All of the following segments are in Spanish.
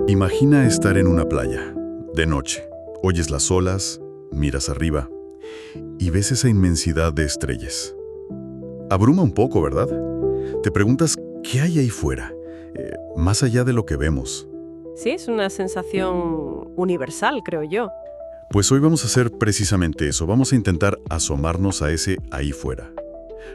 Imagina estar en una playa, de noche. Oyes las olas, miras arriba y ves esa inmensidad de estrellas. Abruma un poco, ¿verdad? Te preguntas, ¿qué hay ahí fuera? Más allá de lo que vemos. Sí, es una sensación universal, creo yo. Pues hoy vamos a hacer precisamente eso. Vamos a intentar asomarnos a ese ahí fuera.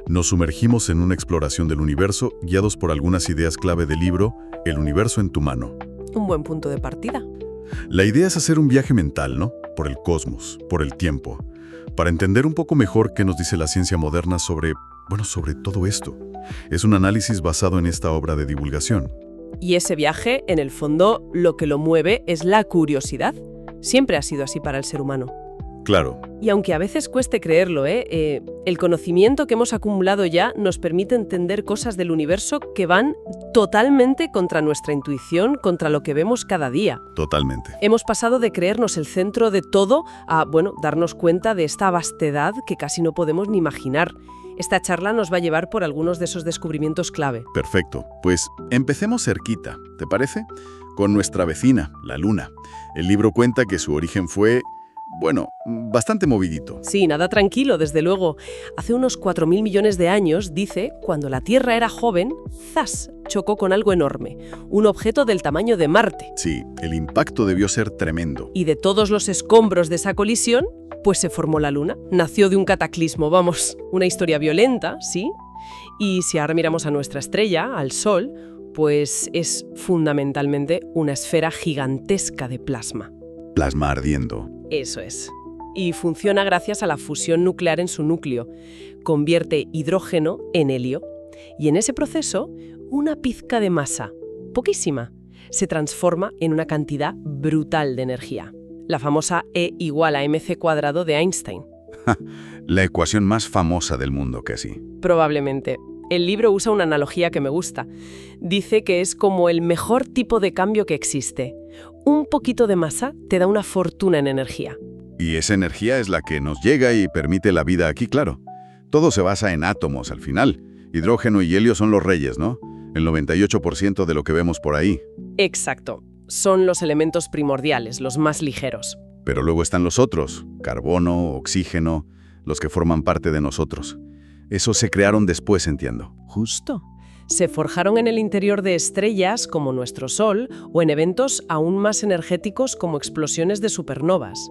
Nos sumergimos en una exploración del universo, guiados por algunas ideas clave del libro El universo en tu mano. Un buen punto de partida. La idea es hacer un viaje mental, ¿no? Por el cosmos, por el tiempo, para entender un poco mejor qué nos dice la ciencia moderna sobre todo esto. Es un análisis basado en esta obra de divulgación. Y ese viaje, en el fondo, lo que lo mueve es la curiosidad. Siempre ha sido así para el ser humano. Claro. Y aunque a veces cueste creerlo, el conocimiento que hemos acumulado ya nos permite entender cosas del universo que van totalmente contra nuestra intuición, contra lo que vemos cada día. Totalmente. Hemos pasado de creernos el centro de todo a, darnos cuenta de esta vastedad que casi no podemos ni imaginar. Esta charla nos va a llevar por algunos de esos descubrimientos clave. Perfecto. Pues empecemos cerquita, ¿te parece? Con nuestra vecina, la Luna. El libro cuenta que su origen fue, bastante movidito. Sí, nada tranquilo, desde luego. Hace unos 4.000 millones de años, dice, cuando la Tierra era joven, ¡zas!, chocó con algo enorme, un objeto del tamaño de Marte. Sí, el impacto debió ser tremendo. Y de todos los escombros de esa colisión, pues se formó la Luna. Nació de un cataclismo, una historia violenta, ¿sí? Y si ahora miramos a nuestra estrella, al Sol, pues es fundamentalmente una esfera gigantesca de plasma. Plasma ardiendo. Eso es. Y funciona gracias a la fusión nuclear en su núcleo. Convierte hidrógeno en helio. Y en ese proceso, una pizca de masa, poquísima, se transforma en una cantidad brutal de energía. La famosa E igual a mc² de Einstein. La ecuación más famosa del mundo, casi. Probablemente. El libro usa una analogía que me gusta. Dice que es como el mejor tipo de cambio que existe. Un poquito de masa te da una fortuna en energía. Y esa energía es la que nos llega y permite la vida aquí, claro. Todo se basa en átomos al final. Hidrógeno y helio son los reyes, ¿no? El 98% de lo que vemos por ahí. Exacto. Son los elementos primordiales, los más ligeros. Pero luego están los otros, carbono, oxígeno, los que forman parte de nosotros. Esos se crearon después, entiendo. Justo. Se forjaron en el interior de estrellas como nuestro Sol o en eventos aún más energéticos como explosiones de supernovas.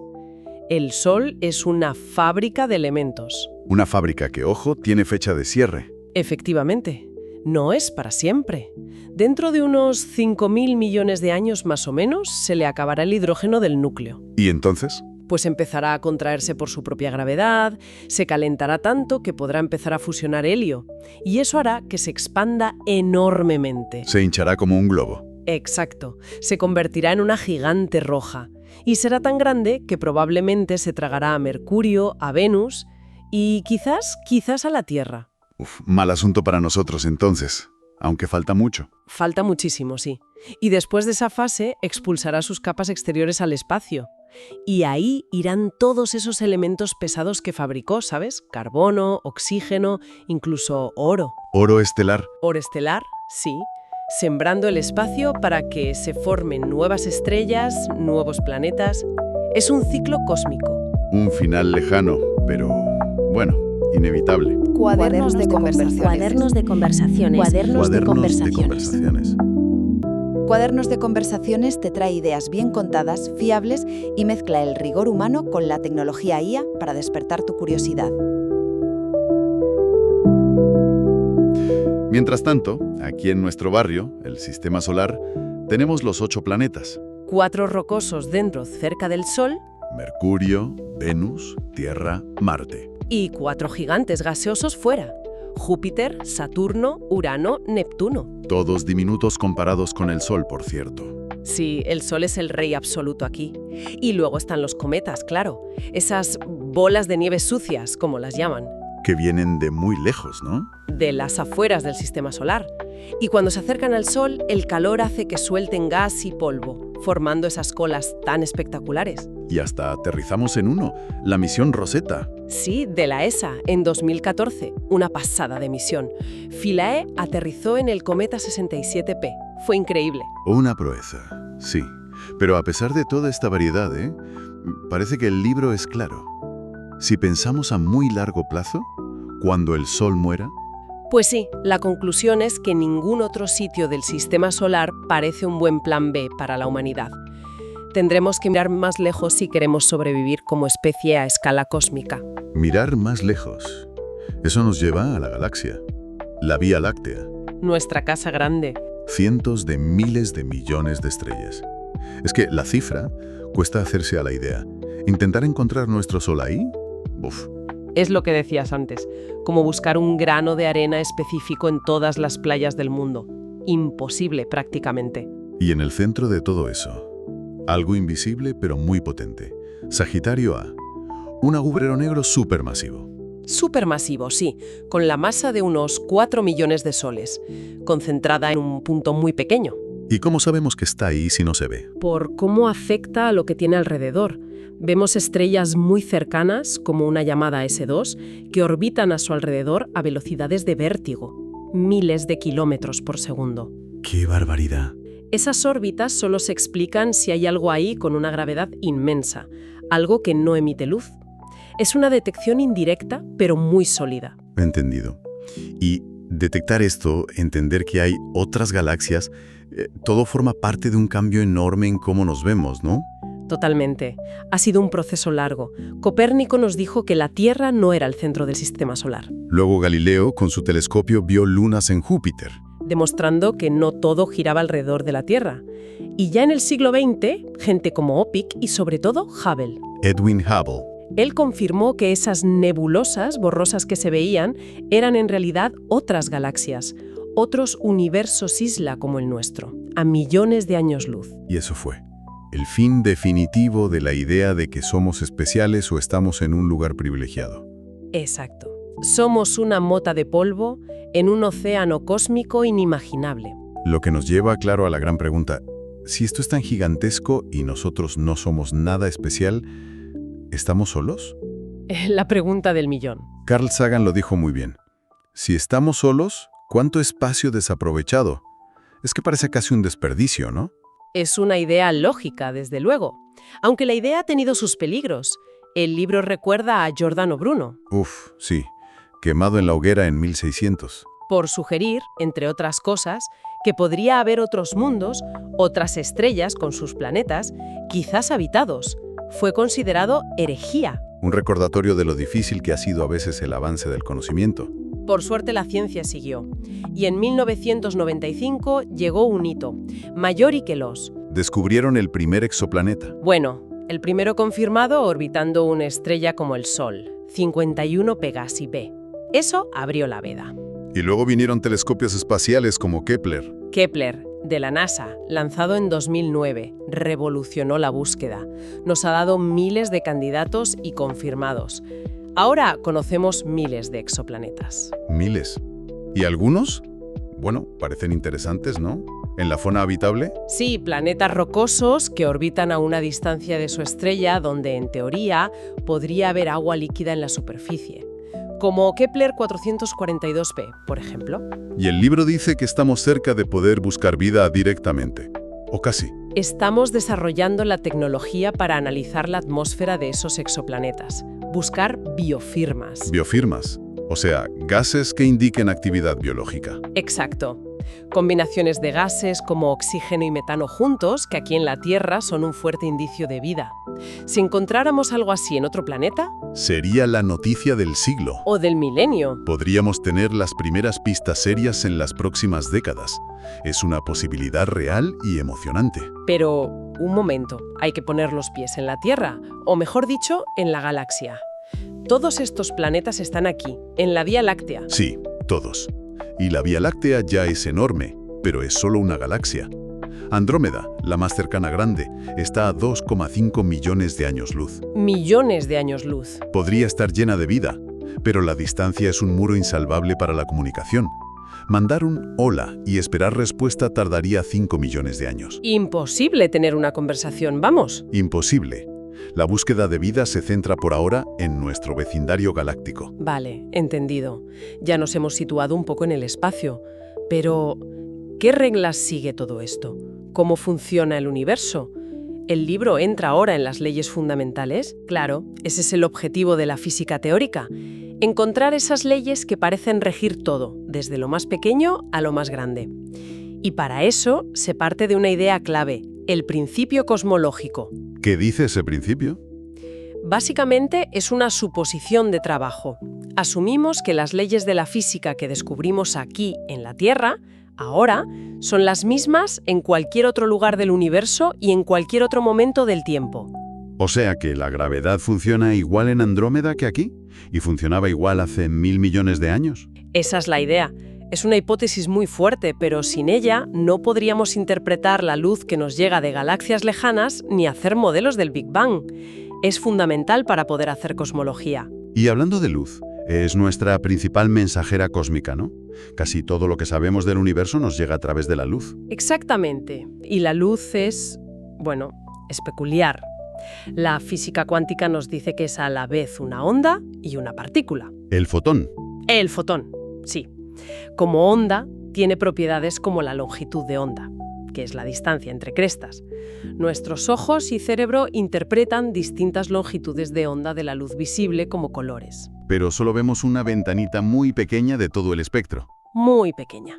El Sol es una fábrica de elementos. Una fábrica que, ojo, tiene fecha de cierre. Efectivamente. No es para siempre. Dentro de unos 5.000 millones de años más o menos se le acabará el hidrógeno del núcleo. ¿Y entonces? Pues empezará a contraerse por su propia gravedad, se calentará tanto que podrá empezar a fusionar helio, y eso hará que se expanda enormemente. Se hinchará como un globo. Exacto, se convertirá en una gigante roja, y será tan grande que probablemente se tragará a Mercurio, a Venus y quizás a la Tierra. Mal asunto para nosotros entonces, aunque falta mucho. Falta muchísimo, sí. Y después de esa fase expulsará sus capas exteriores al espacio. Y ahí irán todos esos elementos pesados que fabricó, ¿sabes? Carbono, oxígeno, incluso oro. ¿Oro estelar? Oro estelar, sí. Sembrando el espacio para que se formen nuevas estrellas, nuevos planetas. Es un ciclo cósmico. Un final lejano, pero inevitable. Cuadernos de conversaciones. Cuadernos de conversaciones. Cuadernos de conversaciones. conversaciones. Cuadernos de conversaciones te trae ideas bien contadas, fiables y mezcla el rigor humano con la tecnología IA para despertar tu curiosidad. Mientras tanto, aquí en nuestro barrio, el Sistema Solar, tenemos los 8 planetas. 4 rocosos dentro, cerca del Sol, Mercurio, Venus, Tierra, Marte. y 4 gigantes gaseosos fuera. Júpiter, Saturno, Urano, Neptuno. Todos diminutos comparados con el Sol, por cierto. Sí, el Sol es el rey absoluto aquí. Y luego están los cometas, claro. Esas bolas de nieve sucias, como las llaman. Que vienen de muy lejos, ¿no? De las afueras del sistema solar. Y cuando se acercan al Sol, el calor hace que suelten gas y polvo, formando esas colas tan espectaculares. Y hasta aterrizamos en uno, la misión Rosetta. Sí, de la ESA, en 2014. Una pasada de misión. Philae aterrizó en el cometa 67P. fue increíble. Una proeza, sí. Pero a pesar de toda esta variedad, parece que el libro es claro. Si pensamos a muy largo plazo, cuando el Sol muera, Pues sí, la conclusión es que ningún otro sitio del sistema solar parece un buen plan B para la humanidad. Tendremos que mirar más lejos si queremos sobrevivir como especie a escala cósmica. mirar más lejos. Eso nos lleva a la galaxia, la Vía Láctea. Nuestra casa grande. Cientos de miles de millones de estrellas. Es que la cifra cuesta hacerse a la idea. ¿Intentar encontrar nuestro Sol ahí? Uf. Es lo que decías antes, como buscar un grano de arena específico en todas las playas del mundo. Imposible prácticamente. Y en el centro de todo eso, algo invisible pero muy potente. Sagitario A. Un agujero negro supermasivo. Supermasivo, sí, con la masa de unos 4 millones de soles, concentrada en un punto muy pequeño. ¿Y cómo sabemos que está ahí si no se ve? Por cómo afecta a lo que tiene alrededor. Vemos estrellas muy cercanas, como una llamada S2, que orbitan a su alrededor a velocidades de vértigo, miles de kilómetros por segundo. ¡Qué barbaridad! Esas órbitas solo se explican si hay algo ahí con una gravedad inmensa, algo que no emite luz. Es una detección indirecta, pero muy sólida. Entendido. Y detectar esto, entender que hay otras galaxias, todo forma parte de un cambio enorme en cómo nos vemos, ¿no? Totalmente. Ha sido un proceso largo. Copérnico nos dijo que la Tierra no era el centro del sistema solar, Luego Galileo, con su telescopio, vio lunas en Júpiter. demostrando que no todo giraba alrededor de la Tierra. Y ya en el siglo XX, gente como Opic y sobre todo Hubble. Edwin Hubble. Él confirmó que esas nebulosas borrosas que se veían eran en realidad otras galaxias, otros universos isla como el nuestro, a millones de años luz. Y eso fue el fin definitivo de la idea de que somos especiales o estamos en un lugar privilegiado. Exacto. Somos una mota de polvo en un océano cósmico inimaginable. Lo que nos lleva, claro, a la gran pregunta. Si esto es tan gigantesco y nosotros no somos nada especial, ¿estamos solos? La pregunta del millón. Carl Sagan lo dijo muy bien. Si estamos solos, ¿cuánto espacio desaprovechado? Es que parece casi un desperdicio, ¿no? Es una idea lógica, desde luego. Aunque la idea ha tenido sus peligros. El libro recuerda a Giordano Bruno, Uf, sí. Quemado en la hoguera en 1600. por sugerir, entre otras cosas, que podría haber otros mundos, otras estrellas con sus planetas, quizás habitados. Fue considerado herejía. Un recordatorio de lo difícil que ha sido a veces el avance del conocimiento. Por suerte la ciencia siguió. Y en 1995 llegó un hito, Majori Queloz. Descubrieron el primer exoplaneta. Bueno, el primero confirmado orbitando una estrella como el Sol, 51 Pegasi b. Eso abrió la veda. Y luego vinieron telescopios espaciales como Kepler. Kepler, de la NASA, lanzado en 2009, revolucionó la búsqueda. Nos ha dado miles de candidatos y confirmados. Ahora conocemos miles de exoplanetas. Miles. ¿Y algunos? Bueno, parecen interesantes, ¿no? ¿En la zona habitable? Sí, planetas rocosos que orbitan a una distancia de su estrella donde, en teoría, podría haber agua líquida en la superficie. Como Kepler 442b, por ejemplo. Y el libro dice que estamos cerca de poder buscar vida directamente. O casi. Estamos desarrollando la tecnología para analizar la atmósfera de esos exoplanetas, buscar biofirmas. Biofirmas. O sea, gases que indiquen actividad biológica. Exacto. Combinaciones de gases como oxígeno y metano juntos, que aquí en la Tierra son un fuerte indicio de vida. Si encontráramos algo así en otro planeta, Sería la noticia del siglo. o del milenio, Podríamos tener las primeras pistas serias en las próximas décadas. Es una posibilidad real y emocionante. pero un momento, hay que poner los pies en la Tierra, o mejor dicho, en la galaxia. Todos estos planetas están aquí, en la Vía Láctea. Sí, todos. Y la Vía Láctea ya es enorme, pero es solo una galaxia. Andrómeda, la más cercana grande, está a 2,5 millones de años luz. Millones de años luz. Podría estar llena de vida, pero la distancia es un muro insalvable para la comunicación. Mandar un hola y esperar respuesta tardaría 5 millones de años. Imposible tener una conversación, vamos. Imposible. La búsqueda de vida se centra por ahora en nuestro vecindario galáctico. Vale, entendido. Ya nos hemos situado un poco en el espacio. Pero, ¿Qué reglas sigue todo esto? ¿Cómo funciona el universo? ¿El libro entra ahora en las leyes fundamentales? Claro, ese es el objetivo de la física teórica. Encontrar esas leyes que parecen regir todo, desde lo más pequeño a lo más grande. Y para eso se parte de una idea clave, el principio cosmológico. ¿Qué dice ese principio? Básicamente es una suposición de trabajo. Asumimos que las leyes de la física que descubrimos aquí, en la Tierra, ahora, son las mismas en cualquier otro lugar del universo y en cualquier otro momento del tiempo. O sea que la gravedad funciona igual en Andrómeda que aquí, y funcionaba igual hace 1000 millones de años. Esa es la idea. Es una hipótesis muy fuerte, pero sin ella no podríamos interpretar la luz que nos llega de galaxias lejanas ni hacer modelos del Big Bang. Es fundamental para poder hacer cosmología. Y hablando de luz, es nuestra principal mensajera cósmica, ¿no? Casi todo lo que sabemos del universo nos llega a través de la luz. Exactamente. Y la luz es peculiar. La física cuántica nos dice que es a la vez una onda y una partícula. El fotón. El fotón, sí. Como onda, tiene propiedades como la longitud de onda, que es la distancia entre crestas. Nuestros ojos y cerebro interpretan distintas longitudes de onda de la luz visible como colores. Pero solo vemos una ventanita muy pequeña de todo el espectro. Muy pequeña.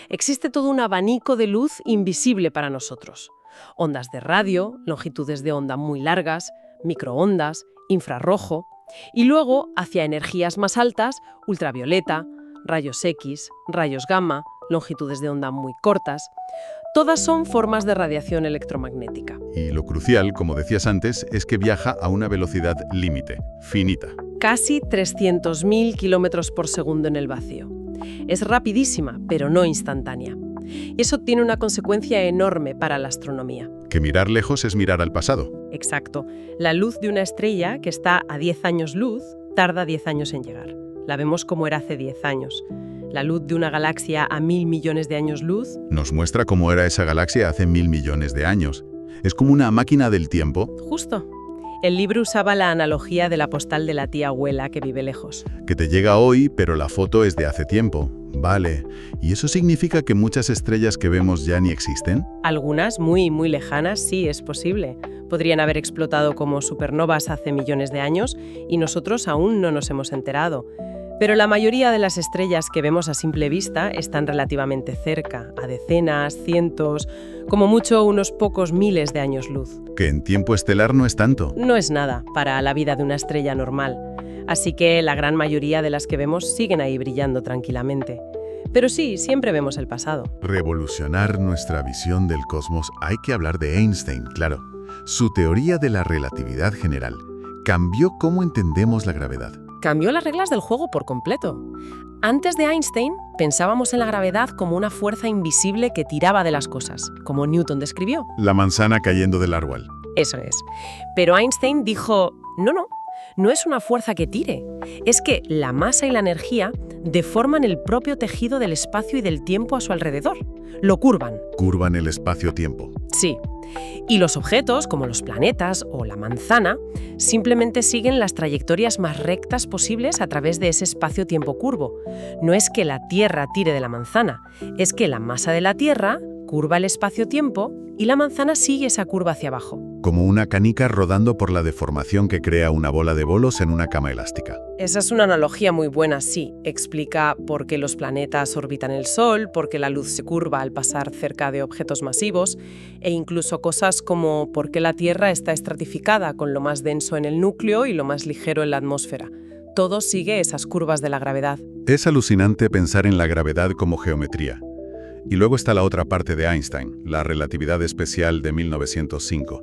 Existe todo un abanico de luz invisible para nosotros. Ondas de radio, longitudes de onda muy largas, microondas, infrarrojo, y luego, hacia energías más altas, ultravioleta, rayos X, rayos gamma, longitudes de onda muy cortas. Todas son formas de radiación electromagnética. Y lo crucial, como decías antes, es que viaja a una velocidad límite, finita. Casi 300.000 kilómetros por segundo en el vacío. Es rapidísima, pero no instantánea. Y eso tiene una consecuencia enorme para la astronomía. Que mirar lejos es mirar al pasado. Exacto. La luz de una estrella que está a 10 años luz tarda 10 años en llegar. La vemos como era hace 10 años. La luz de una galaxia a 1000 millones de años luz nos muestra cómo era esa galaxia hace 1000 millones de años. Es como una máquina del tiempo. Justo. El libro usaba la analogía de la postal de la tía abuela que vive lejos. Que te llega hoy, pero la foto es de hace tiempo. Vale. ¿Y eso significa que muchas estrellas que vemos ya ni existen? Algunas, muy, muy lejanas, sí, es posible. Podrían haber explotado como supernovas hace millones de años y nosotros aún no nos hemos enterado. Pero la mayoría de las estrellas que vemos a simple vista están relativamente cerca, a decenas, cientos, como mucho unos pocos miles de años luz. Que en tiempo estelar no es tanto. No es nada para la vida de una estrella normal. Así que la gran mayoría de las que vemos siguen ahí brillando tranquilamente. Pero sí, siempre vemos el pasado. Revolucionar nuestra visión del cosmos. Hay que hablar de Einstein, claro. Su teoría de la relatividad general cambió cómo entendemos la gravedad. Cambió las reglas del juego por completo. Antes de Einstein, pensábamos en la gravedad como una fuerza invisible que tiraba de las cosas, como Newton describió. La manzana cayendo del árbol. Eso es. Pero Einstein dijo, no es una fuerza que tire. Es que la masa y la energía deforman el propio tejido del espacio y del tiempo a su alrededor. Lo curvan. Curvan el espacio-tiempo. Sí. Y los objetos, como los planetas o la manzana, simplemente siguen las trayectorias más rectas posibles a través de ese espacio-tiempo curvo. No es que la Tierra tire de la manzana, es que la masa de la Tierra curva el espacio-tiempo y la manzana sigue esa curva hacia abajo. Como una canica rodando por la deformación que crea una bola de bolos en una cama elástica. Esa es una analogía muy buena, sí. Explica por qué los planetas orbitan el Sol, por qué la luz se curva al pasar cerca de objetos masivos, e incluso cosas como por qué la Tierra está estratificada con lo más denso en el núcleo y lo más ligero en la atmósfera. Todo sigue esas curvas de la gravedad. Es alucinante pensar en la gravedad como geometría. Y luego está la otra parte de Einstein, la relatividad especial de 1905.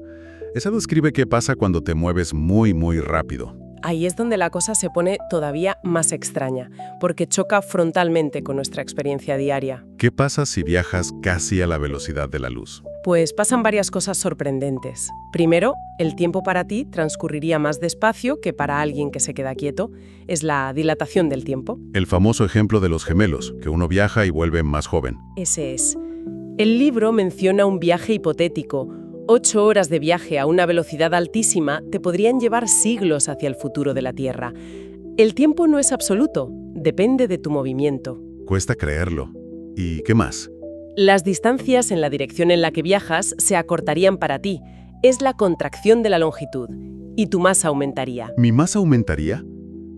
Esa describe qué pasa cuando te mueves muy, muy rápido. Ahí es donde la cosa se pone todavía más extraña, porque choca frontalmente con nuestra experiencia diaria. ¿Qué pasa si viajas casi a la velocidad de la luz? Pues pasan varias cosas sorprendentes. Primero, el tiempo para ti transcurriría más despacio que para alguien que se queda quieto. Es la dilatación del tiempo. El famoso ejemplo de los gemelos, que uno viaja y vuelve más joven. Ese es. El libro menciona un viaje hipotético. 8 horas de viaje a una velocidad altísima te podrían llevar siglos hacia el futuro de la Tierra. El tiempo no es absoluto, depende de tu movimiento. Cuesta creerlo. ¿Y qué más? Las distancias en la dirección en la que viajas se acortarían para ti. Es la contracción de la longitud. Y tu masa aumentaría. ¿Mi masa aumentaría?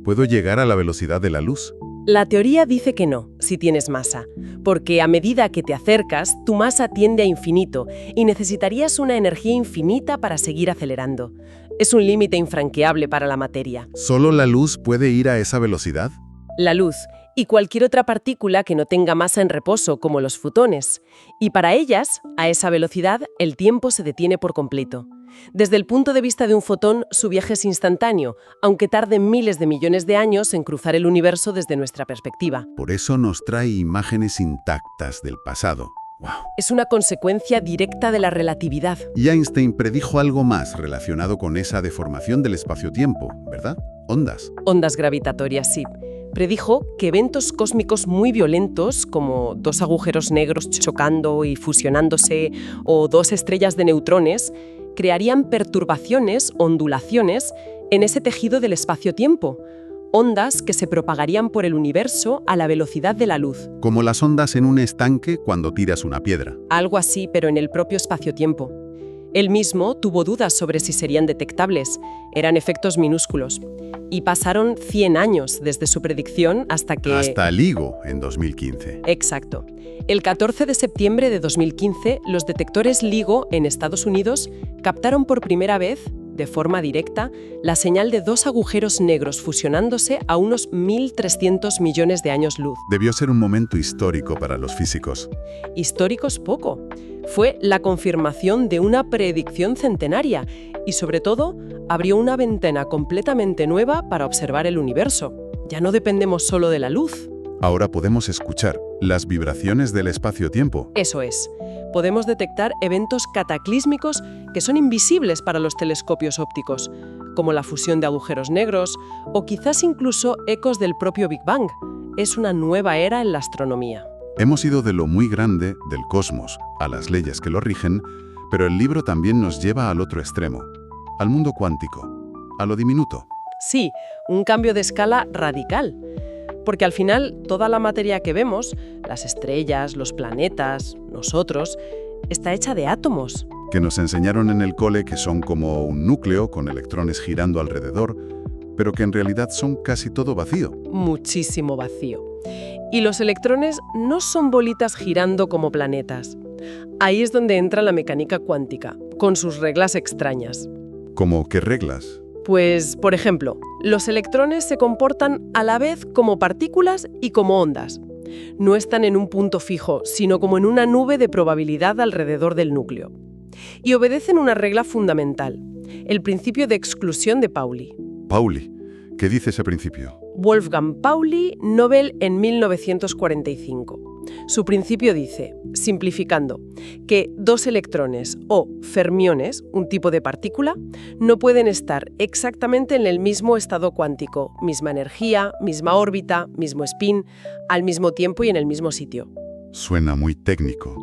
¿Puedo llegar a la velocidad de la luz? La teoría dice que no, si tienes masa, porque a medida que te acercas, tu masa tiende a infinito y necesitarías una energía infinita para seguir acelerando. Es un límite infranqueable para la materia. ¿Solo la luz puede ir a esa velocidad? La luz y cualquier otra partícula que no tenga masa en reposo, como los fotones. Y para ellas, a esa velocidad, el tiempo se detiene por completo. Desde el punto de vista de un fotón, su viaje es instantáneo, aunque tarde miles de millones de años en cruzar el universo desde nuestra perspectiva. Por eso nos trae imágenes intactas del pasado. ¡Wow! Es una consecuencia directa de la relatividad. Y Einstein predijo algo más relacionado con esa deformación del espacio-tiempo, ¿verdad? Ondas. Ondas gravitatorias, sí. Predijo que eventos cósmicos muy violentos, como dos agujeros negros chocando y fusionándose, o dos estrellas de neutrones, crearían perturbaciones, ondulaciones, en ese tejido del espacio-tiempo. Ondas que se propagarían por el universo a la velocidad de la luz. Como las ondas en un estanque cuando tiras una piedra. Algo así, pero en el propio espacio-tiempo. Él mismo tuvo dudas sobre si serían detectables. Eran efectos minúsculos. Y pasaron 100 años desde su predicción hasta que... Hasta LIGO, en 2015. Exacto. El 14 de septiembre de 2015, los detectores LIGO en Estados Unidos captaron por primera vez, de forma directa, la señal de dos agujeros negros fusionándose a unos 1.300 millones de años luz. Debió ser un momento histórico para los físicos. Históricos poco. Fue la confirmación de una predicción centenaria y, sobre todo, abrió una ventana completamente nueva para observar el universo. Ya no dependemos solo de la luz. Ahora podemos escuchar las vibraciones del espacio-tiempo. Eso es. Podemos detectar eventos cataclísmicos que son invisibles para los telescopios ópticos, como la fusión de agujeros negros o quizás incluso ecos del propio Big Bang. Es una nueva era en la astronomía. Hemos ido de lo muy grande, del cosmos, a las leyes que lo rigen, pero el libro también nos lleva al otro extremo, al mundo cuántico, a lo diminuto. Sí, un cambio de escala radical. Porque al final, toda la materia que vemos, las estrellas, los planetas, nosotros, está hecha de átomos. Que nos enseñaron en el cole que son como un núcleo con electrones girando alrededor, pero que en realidad son casi todo vacío. Muchísimo vacío. Y los electrones no son bolitas girando como planetas. Ahí es donde entra la mecánica cuántica, con sus reglas extrañas. ¿Cómo qué reglas? Pues, por ejemplo, los electrones se comportan a la vez como partículas y como ondas. No están en un punto fijo, sino como en una nube de probabilidad alrededor del núcleo. Y obedecen una regla fundamental, el principio de exclusión de Pauli. Pauli, ¿qué dice ese principio? Wolfgang Pauli, Nobel en 1945. Su principio dice, simplificando, que dos electrones o fermiones, un tipo de partícula, no pueden estar exactamente en el mismo estado cuántico, misma energía, misma órbita, mismo spin, al mismo tiempo y en el mismo sitio. Suena muy técnico.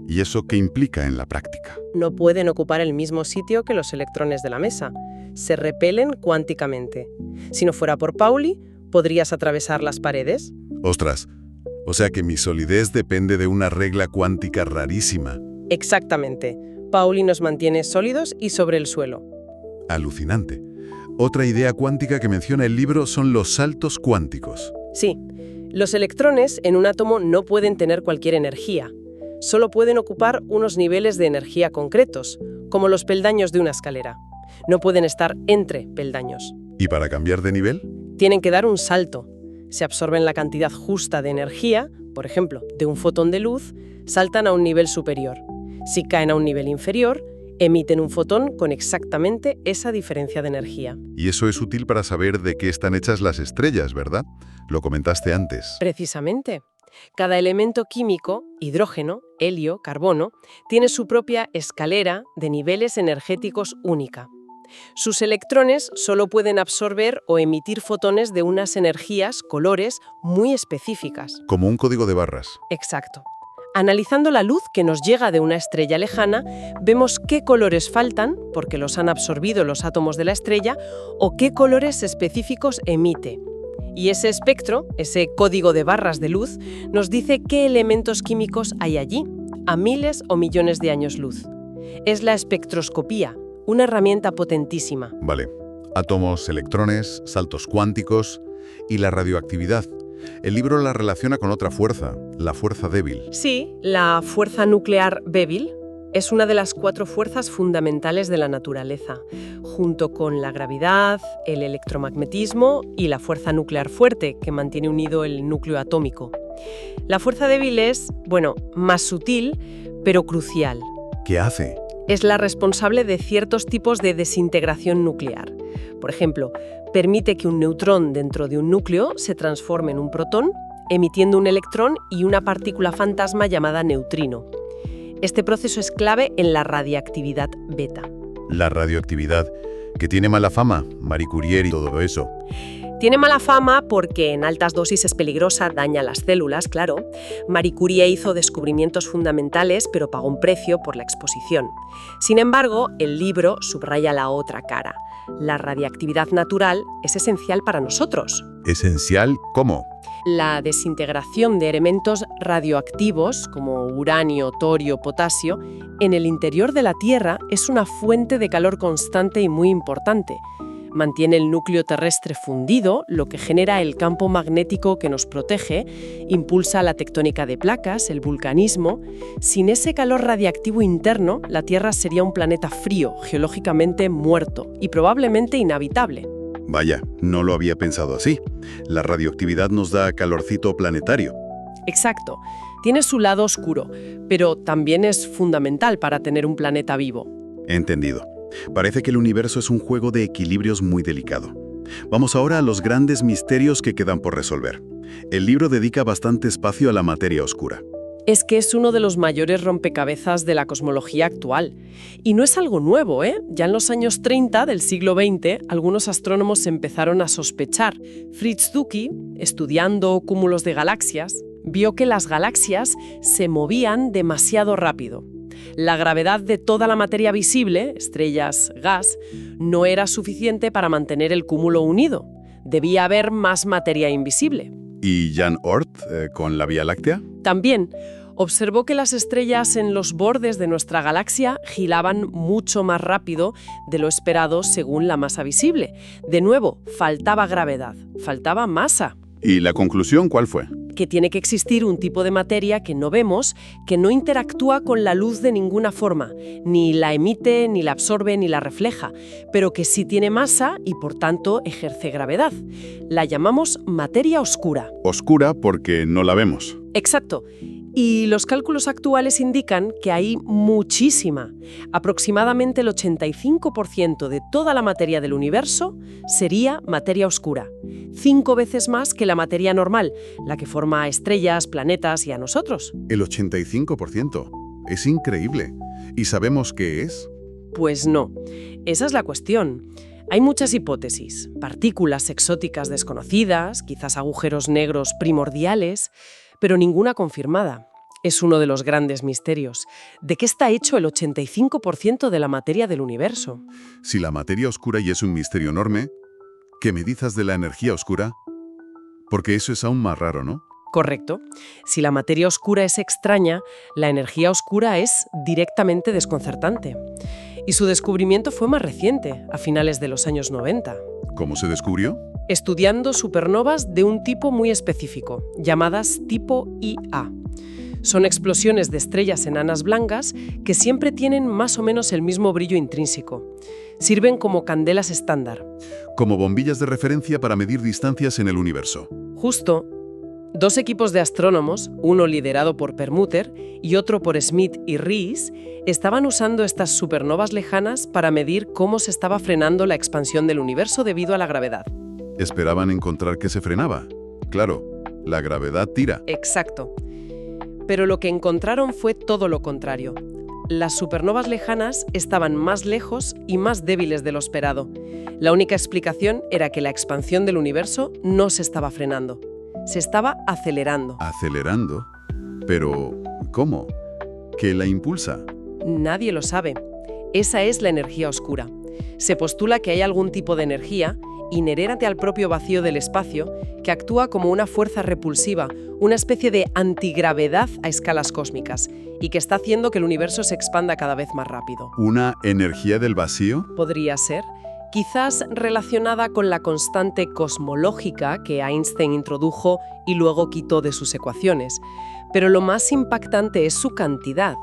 ¿Y eso qué implica en la práctica? No pueden ocupar el mismo sitio que los electrones de la mesa. Se repelen cuánticamente. Si no fuera por Pauli, ¿podrías atravesar las paredes? ¡Ostras! O sea que mi solidez depende de una regla cuántica rarísima. Exactamente. Pauli nos mantiene sólidos y sobre el suelo. Alucinante. Otra idea cuántica que menciona el libro son los saltos cuánticos. Sí. Los electrones en un átomo no pueden tener cualquier energía. Solo pueden ocupar unos niveles de energía concretos, como los peldaños de una escalera. No pueden estar entre peldaños. ¿Y para cambiar de nivel? Tienen que dar un salto. Se absorben la cantidad justa de energía, por ejemplo, de un fotón de luz, saltan a un nivel superior. Si caen a un nivel inferior, emiten un fotón con exactamente esa diferencia de energía. Y eso es útil para saber de qué están hechas las estrellas, ¿verdad? Lo comentaste antes. Precisamente. Cada elemento químico, hidrógeno, helio, carbono, tiene su propia escalera de niveles energéticos única. Sus electrones solo pueden absorber o emitir fotones de unas energías, colores, muy específicas. Como un código de barras. Exacto. Analizando la luz que nos llega de una estrella lejana, vemos qué colores faltan, porque los han absorbido los átomos de la estrella, o qué colores específicos emite. Y ese espectro, ese código de barras de luz, nos dice qué elementos químicos hay allí. a miles o millones de años luz. Es la espectroscopía, una herramienta potentísima. Vale. Átomos, electrones, saltos cuánticos y la radioactividad. El libro la relaciona con otra fuerza, la fuerza débil. Sí, la fuerza nuclear débil es una de las 4 fuerzas fundamentales de la naturaleza, junto con la gravedad, el electromagnetismo y la fuerza nuclear fuerte, que mantiene unido el núcleo atómico. La fuerza débil es, más sutil, pero crucial. ¿Qué hace? Es la responsable de ciertos tipos de desintegración nuclear. Por ejemplo, permite que un neutrón dentro de un núcleo se transforme en un protón, emitiendo un electrón y una partícula fantasma llamada neutrino. Este proceso es clave en la radiactividad beta. La radioactividad, que tiene mala fama, Marie Curie y todo eso. Tiene mala fama porque en altas dosis es peligrosa, daña las células, claro. Marie Curie hizo descubrimientos fundamentales, pero pagó un precio por la exposición. Sin embargo, el libro subraya la otra cara. La radiactividad natural es esencial para nosotros. ¿Esencial? ¿Cómo? La desintegración de elementos radioactivos, como uranio, torio, potasio, en el interior de la Tierra es una fuente de calor constante y muy importante. Mantiene el núcleo terrestre fundido, lo que genera el campo magnético que nos protege, impulsa la tectónica de placas, el vulcanismo. Sin ese calor radiactivo interno, la Tierra sería un planeta frío, geológicamente muerto y probablemente inhabitable. Vaya, no lo había pensado así. La radioactividad nos da calorcito planetario. Exacto. Tiene su lado oscuro, pero también es fundamental para tener un planeta vivo. Entendido. Parece que el universo es un juego de equilibrios muy delicado. Vamos ahora a los grandes misterios que quedan por resolver. El libro dedica bastante espacio a la materia oscura. Es que es uno de los mayores rompecabezas de la cosmología actual. Y no es algo nuevo, ¿eh? Ya en los años 30 del siglo XX, algunos astrónomos empezaron a sospechar. Fritz Zwicky, estudiando cúmulos de galaxias, vio que las galaxias se movían demasiado rápido. La gravedad de toda la materia visible, estrellas, gas, no era suficiente para mantener el cúmulo unido. Debía haber más materia invisible. ¿Y Jan Oort con la Vía Láctea? También observó que las estrellas en los bordes de nuestra galaxia gilaban mucho más rápido de lo esperado según la masa visible. De nuevo, faltaba gravedad, faltaba masa. ¿Y la conclusión cuál fue? Que tiene que existir un tipo de materia que no vemos, que no interactúa con la luz de ninguna forma, ni la emite, ni la absorbe, ni la refleja, pero que sí tiene masa y por tanto ejerce gravedad. La llamamos materia oscura. Oscura porque no la vemos. Exacto. Y los cálculos actuales indican que hay muchísima. Aproximadamente el 85% de toda la materia del universo sería materia oscura. 5 veces más que la materia normal, la que forma a estrellas, planetas y a nosotros. El 85%. Es increíble. ¿Y sabemos qué es? Pues no. Esa es la cuestión. Hay muchas hipótesis. Partículas exóticas desconocidas, quizás agujeros negros primordiales, pero ninguna confirmada. Es uno de los grandes misterios. ¿De qué está hecho el 85% de la materia del universo? Si la materia oscura ya es un misterio enorme, ¿qué me dices de la energía oscura? Porque eso es aún más raro, ¿no? Correcto. Si la materia oscura es extraña, la energía oscura es directamente desconcertante. Y su descubrimiento fue más reciente, a finales de los años 90. ¿Cómo se descubrió? Estudiando supernovas de un tipo muy específico, llamadas tipo Ia. Son explosiones de estrellas enanas blancas que siempre tienen más o menos el mismo brillo intrínseco. Sirven como candelas estándar. Como bombillas de referencia para medir distancias en el universo. Justo. 2 equipos de astrónomos, uno liderado por Perlmutter y otro por Smith y Rees, estaban usando estas supernovas lejanas para medir cómo se estaba frenando la expansión del universo debido a la gravedad. Esperaban encontrar que se frenaba. Claro, la gravedad tira. Exacto. Pero lo que encontraron fue todo lo contrario. Las supernovas lejanas estaban más lejos y más débiles de lo esperado. La única explicación era que la expansión del universo no se estaba frenando. Se estaba acelerando. ¿Acelerando? Pero, ¿cómo? ¿Qué la impulsa? Nadie lo sabe. Esa es la energía oscura. Se postula que hay algún tipo de energía inherente al propio vacío del espacio que actúa como una fuerza repulsiva, una especie de antigravedad a escalas cósmicas, y que está haciendo que el universo se expanda cada vez más rápido. ¿Una energía del vacío? Podría ser, quizás relacionada con la constante cosmológica que Einstein introdujo y luego quitó de sus ecuaciones. Pero lo más impactante es su cantidad.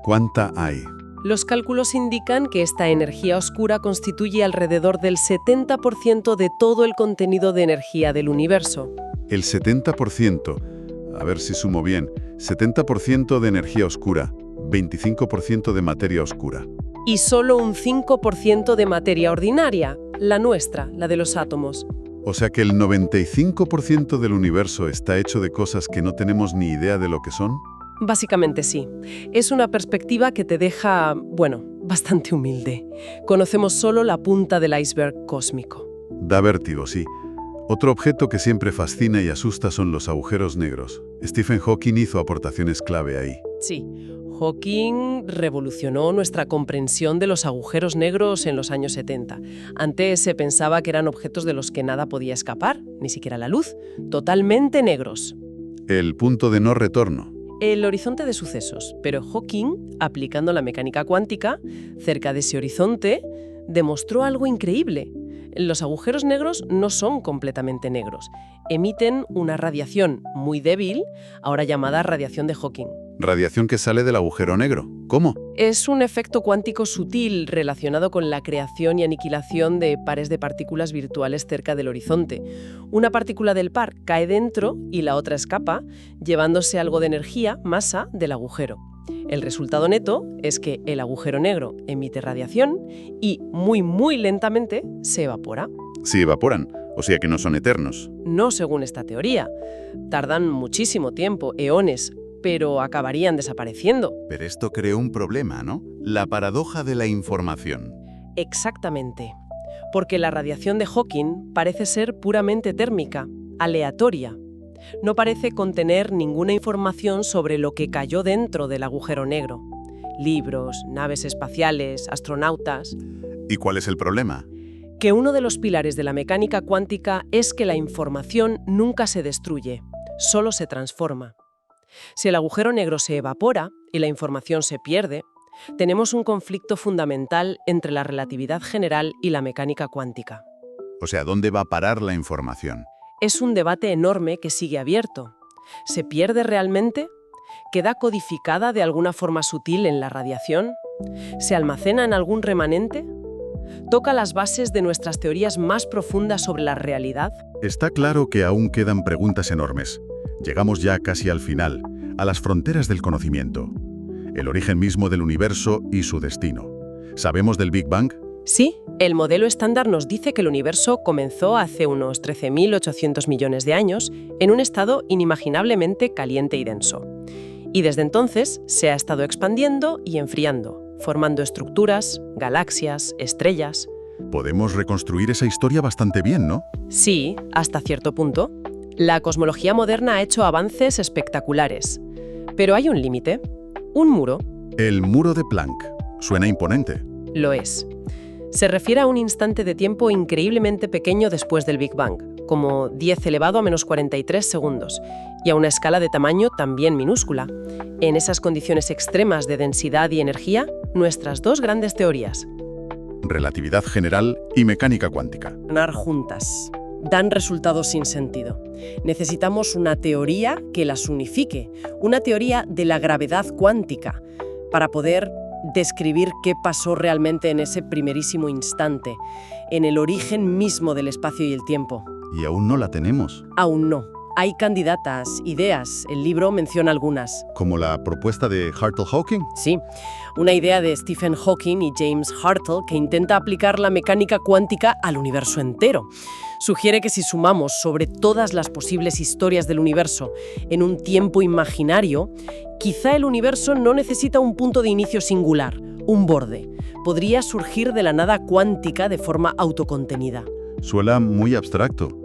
¿Cuánta hay? Los cálculos indican que esta energía oscura constituye alrededor del 70% de todo el contenido de energía del universo. El 70%. A ver si sumo bien. 70% de energía oscura, 25% de materia oscura. Y solo un 5% de materia ordinaria, la nuestra, la de los átomos. O sea que el 95% del universo está hecho de cosas que no tenemos ni idea de lo que son. Básicamente sí. Es una perspectiva que te deja, bueno, bastante humilde. Conocemos solo la punta del iceberg cósmico. Da vértigo, sí. Otro objeto que siempre fascina y asusta son los agujeros negros. Stephen Hawking hizo aportaciones clave ahí. Sí, Hawking revolucionó nuestra comprensión de los agujeros negros en los años 70. Antes se pensaba que eran objetos de los que nada podía escapar, ni siquiera la luz, totalmente negros. El punto de no retorno. El horizonte de sucesos, pero Hawking, aplicando la mecánica cuántica, cerca de ese horizonte, demostró algo increíble. Los agujeros negros no son completamente negros. Emiten una radiación muy débil, ahora llamada radiación de Hawking. Radiación que sale del agujero negro. ¿Cómo? Es un efecto cuántico sutil relacionado con la creación y aniquilación de pares de partículas virtuales cerca del horizonte. Una partícula del par cae dentro y la otra escapa, llevándose algo de energía, masa, del agujero. El resultado neto es que el agujero negro emite radiación y muy lentamente se evapora. Sí, evaporan, o sea que no son eternos. No según esta teoría. Tardan muchísimo tiempo, eones, pero acabarían desapareciendo. Pero esto creó un problema, ¿no? La paradoja de la información. Exactamente. Porque la radiación de Hawking parece ser puramente térmica, aleatoria. No parece contener ninguna información sobre lo que cayó dentro del agujero negro. Libros, naves espaciales, astronautas. ¿Y cuál es el problema? Que uno de los pilares de la mecánica cuántica es que la información nunca se destruye, solo se transforma. Si el agujero negro se evapora y la información se pierde, tenemos un conflicto fundamental entre la relatividad general y la mecánica cuántica. O sea, ¿dónde va a parar la información? Es un debate enorme que sigue abierto. ¿Se pierde realmente? ¿Queda codificada de alguna forma sutil en la radiación? ¿Se almacena en algún remanente? ¿Toca las bases de nuestras teorías más profundas sobre la realidad? Está claro que aún quedan preguntas enormes. Llegamos ya casi al final, a las fronteras del conocimiento. El origen mismo del universo y su destino. ¿Sabemos del Big Bang? Sí, el modelo estándar nos dice que el universo comenzó hace unos 13.800 millones de años en un estado inimaginablemente caliente y denso. Y desde entonces se ha estado expandiendo y enfriando, formando estructuras, galaxias, estrellas. Podemos reconstruir esa historia bastante bien, ¿no? Sí, hasta cierto punto. La cosmología moderna ha hecho avances espectaculares. Pero hay un límite, un muro. El muro de Planck. Suena imponente. Lo es. Se refiere a un instante de tiempo increíblemente pequeño después del Big Bang, como 10 elevado a menos 43 segundos, y a una escala de tamaño también minúscula. En esas condiciones extremas de densidad y energía, nuestras dos grandes teorías. Relatividad general y mecánica cuántica. Ganar juntas. Dan resultados sin sentido. Necesitamos una teoría que las unifique, una teoría de la gravedad cuántica, para poder describir qué pasó realmente en ese primerísimo instante, en el origen mismo del espacio y el tiempo. Y aún no la tenemos. Aún no. Hay candidatas, ideas. El libro menciona algunas. ¿Como la propuesta de Hartle-Hawking? Sí, una idea de Stephen Hawking y James Hartle que intenta aplicar la mecánica cuántica al universo entero. Sugiere que si sumamos sobre todas las posibles historias del universo en un tiempo imaginario, quizá el universo no necesita un punto de inicio singular, un borde. Podría surgir de la nada cuántica de forma autocontenida. Suena muy abstracto.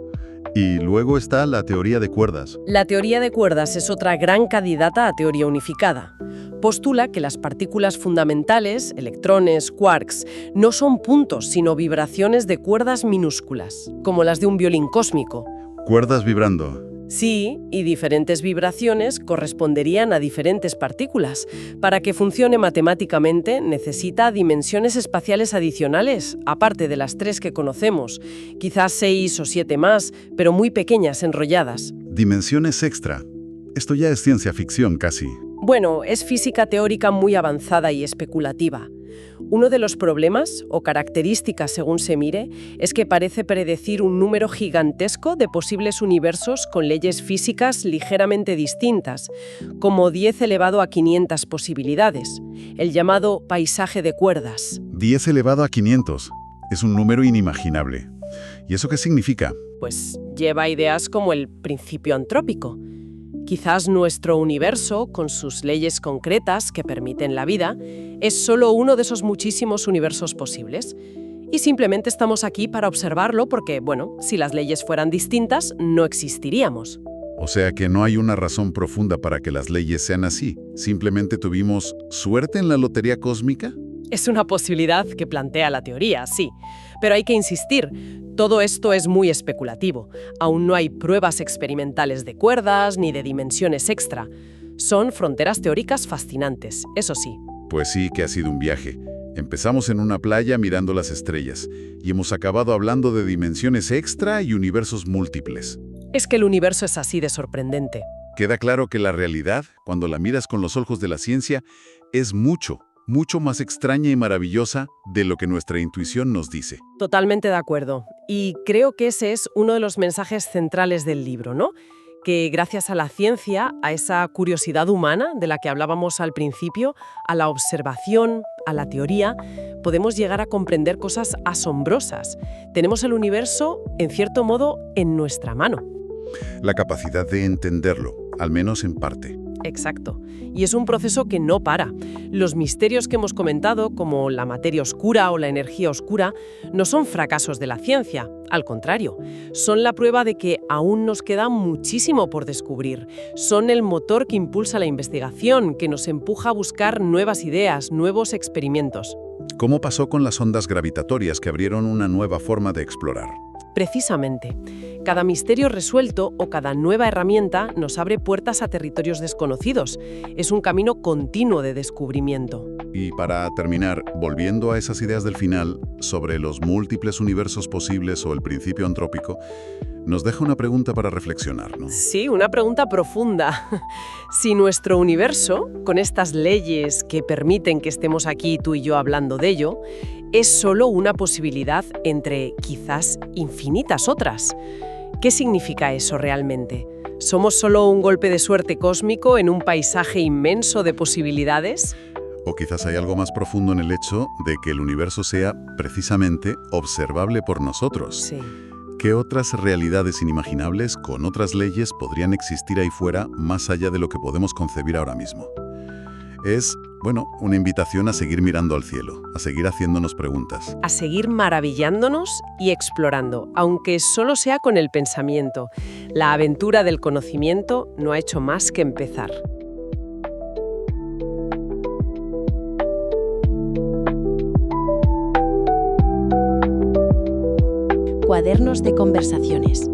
Y luego está la teoría de cuerdas. La teoría de cuerdas es otra gran candidata a teoría unificada. Postula que las partículas fundamentales, electrones, quarks, no son puntos, sino vibraciones de cuerdas minúsculas, como las de un violín cósmico. Cuerdas vibrando. Sí, y diferentes vibraciones corresponderían a diferentes partículas. Para que funcione matemáticamente, necesita dimensiones espaciales adicionales, aparte de las 3 que conocemos, quizás 6 o 7 más, pero muy pequeñas, enrolladas. Dimensiones extra. Esto ya es ciencia ficción casi. Bueno, es física teórica muy avanzada y especulativa. Uno de los problemas, o características según se mire, es que parece predecir un número gigantesco de posibles universos con leyes físicas ligeramente distintas, como 10 elevado a 500 posibilidades, el llamado paisaje de cuerdas. 10 elevado a 500. Es un número inimaginable. ¿Y eso qué significa? Pues lleva ideas como el principio antrópico. Quizás nuestro universo, con sus leyes concretas que permiten la vida, es solo uno de esos muchísimos universos posibles. Y simplemente estamos aquí para observarlo porque, bueno, si las leyes fueran distintas, no existiríamos. O sea que no hay una razón profunda para que las leyes sean así. ¿Simplemente tuvimos suerte en la lotería cósmica? Es una posibilidad que plantea la teoría, sí. Pero hay que insistir, todo esto es muy especulativo. Aún no hay pruebas experimentales de cuerdas ni de dimensiones extra. Son fronteras teóricas fascinantes, eso sí. Pues sí que ha sido un viaje. Empezamos en una playa mirando las estrellas y hemos acabado hablando de dimensiones extra y universos múltiples. Es que el universo es así de sorprendente. Queda claro que la realidad, cuando la miras con los ojos de la ciencia, es mucho más extraña y maravillosa de lo que nuestra intuición nos dice. Totalmente de acuerdo. Y creo que ese es uno de los mensajes centrales del libro, ¿no? Que gracias a la ciencia, a esa curiosidad humana de la que hablábamos al principio, a la observación, a la teoría, podemos llegar a comprender cosas asombrosas. Tenemos el universo, en cierto modo, en nuestra mano. La capacidad de entenderlo, al menos en parte. Exacto. Y es un proceso que no para. Los misterios que hemos comentado, como la materia oscura o la energía oscura, no son fracasos de la ciencia. Al contrario, son la prueba de que aún nos queda muchísimo por descubrir. Son el motor que impulsa la investigación, que nos empuja a buscar nuevas ideas, nuevos experimentos. ¿Cómo pasó con las ondas gravitatorias que abrieron una nueva forma de explorar? Precisamente, cada misterio resuelto o cada nueva herramienta nos abre puertas a territorios desconocidos. Es un camino continuo de descubrimiento. Y para terminar, volviendo a esas ideas del final sobre los múltiples universos posibles o el principio antrópico, nos deja una pregunta para reflexionar, ¿no? Sí, una pregunta profunda. Si nuestro universo, con estas leyes que permiten que estemos aquí tú y yo hablando de ello, es solo una posibilidad entre quizás infinitas otras, ¿qué significa eso realmente? ¿Somos solo un golpe de suerte cósmico en un paisaje inmenso de posibilidades? O quizás hay algo más profundo en el hecho de que el universo sea, precisamente, observable por nosotros. Sí. ¿Qué otras realidades inimaginables con otras leyes podrían existir ahí fuera más allá de lo que podemos concebir ahora mismo? Es, una invitación a seguir mirando al cielo, a seguir haciéndonos preguntas. A seguir maravillándonos y explorando, aunque solo sea con el pensamiento. La aventura del conocimiento no ha hecho más que empezar. Cuadernos de conversaciones.